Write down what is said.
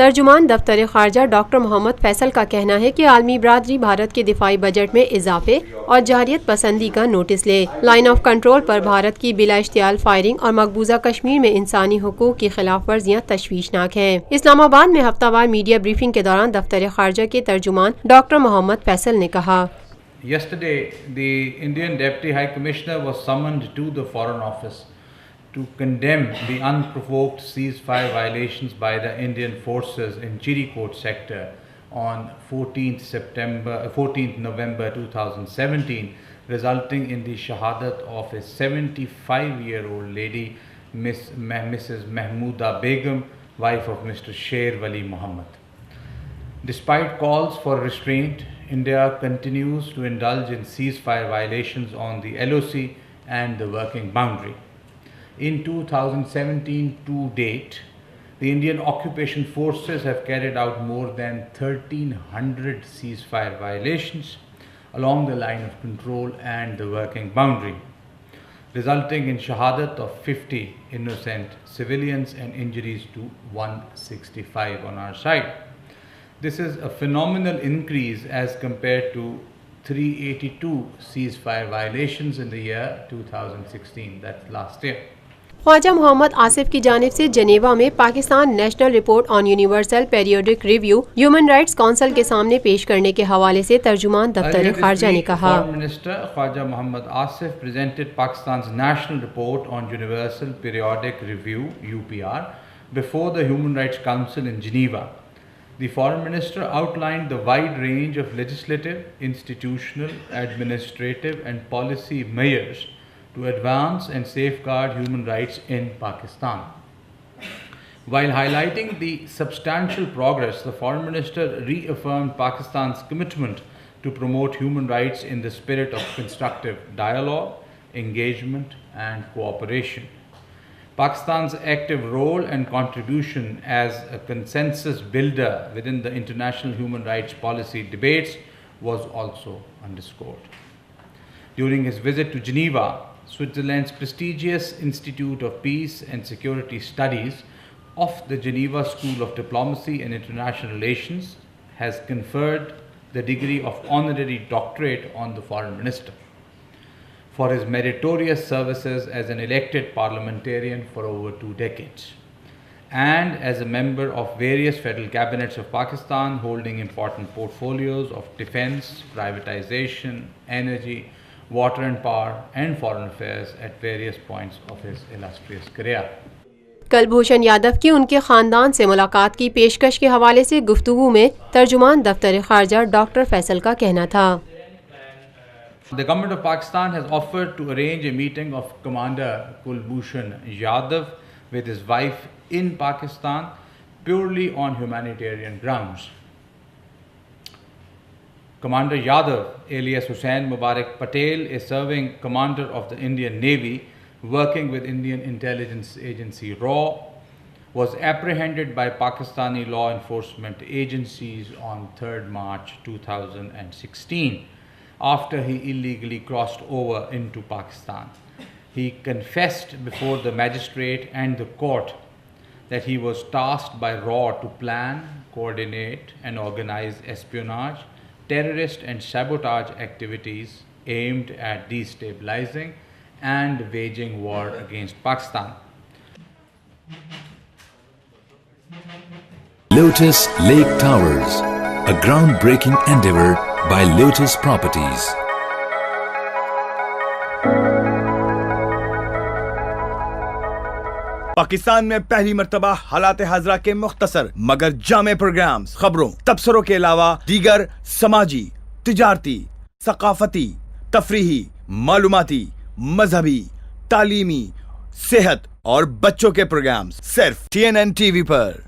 तर्जुमान दफ्तर खारजा डॉक्टर मोहम्मद फैसल का कहना है कि आलमी बरादरी भारत के दिफाई बजट में इजाफे और जारियत पसंदी का नोटिस ले। लाइन ऑफ कंट्रोल पर भारत की बिला इश्तियाल फायरिंग और मकबूजा कश्मीर में इंसानी हुकूक की खिलाफ वर्जियाँ तशवीशनाक हैं। इस्लामाबाद में हफ्तावार मीडिया ब्रीफिंग के दौरान दफ्तर खारजा के तर्जुमान डॉक्टर मोहम्मद फैसल ने कहा, Yesterday, the Indian Deputy High Commissioner was summoned to the Foreign Office to condemn the unprovoked ceasefire violations by the Indian forces in Chirikot sector on 14th November 2017, resulting in the shahadat of a 75-year-old lady, Mrs. Mahmooda Begum, wife of Mr. Sher Wali Muhammad. Despite calls for restraint, India continues to indulge in ceasefire violations on the LOC and the working boundary. In 2017 to date, the Indian occupation forces have carried out more than 1,300 ceasefire violations along the line of control and the working boundary, resulting in shahadat of 50 innocent civilians and injuries to 165 on our side. This is a phenomenal increase as compared to 382 ceasefire violations in the year 2016, that's last year. Khwaja Mohammad Asif की जानिब से जनेवा में Pakistan national report on universal periodic review human rights council के सामने पेश करने के हवाले से तर्जुमान दफ्तर खारजा ने कहा, Foreign Minister Khwaja Mohammad Asif presented Pakistan's national report on universal periodic review (UPR) before the Human Rights Council in Geneva. The Foreign Minister outlined the wide range of legislative, institutional, administrative and policy measures to advance and safeguard human rights in Pakistan. While highlighting the substantial progress, the Foreign Minister reaffirmed Pakistan's commitment to promote human rights in the spirit of constructive dialogue, engagement and cooperation. Pakistan's active role and contribution as a consensus builder within the international human rights policy debates was also underscored. During his visit to Geneva, Switzerland's prestigious Institute of Peace and Security Studies of the Geneva School of Diplomacy and International Relations has conferred the degree of honorary doctorate on the Foreign Minister for his meritorious services as an elected parliamentarian for over 2 decades and as a member of various federal cabinets of Pakistan holding important portfolios of defense, privatization, energy, water and power and foreign affairs at various points of his illustrious career. Kulbhushan Yadav की उनके खानदान से मुलाकात की पेशकश के हवाले से गुफ्तगू में तर्जुमान दफ्तर खारजा डॉक्टर फैसल का कहना था, The government of Pakistan has offered to arrange a meeting of Commander Kulbhushan Yadav with his wife in Pakistan purely on humanitarian grounds. Commander Yadav, alias Hussain Mubarak Patel, a serving commander of the Indian Navy working with Indian intelligence agency RAW, was apprehended by Pakistani law enforcement agencies on 3rd March 2016. After he illegally crossed over into Pakistan. He confessed before the magistrate and the court that he was tasked by RAW to plan, coordinate and organize espionage, terrorist and sabotage activities aimed at destabilizing and waging war against Pakistan. Lotus Lake Towers, a groundbreaking endeavor by Lotus Properties. Pakistan में पहली मर्तबा हालात हाजरा के मुख्तसर मगर जामे programmes, खबरों, तबसरों के अलावा दीगर समाजी, तिजारती, सकाफती, तफरीही, मालूमाती, मजहबी, तालीमी, सेहत और बच्चों के प्रोग्राम्स सिर्फ TNN TV पर।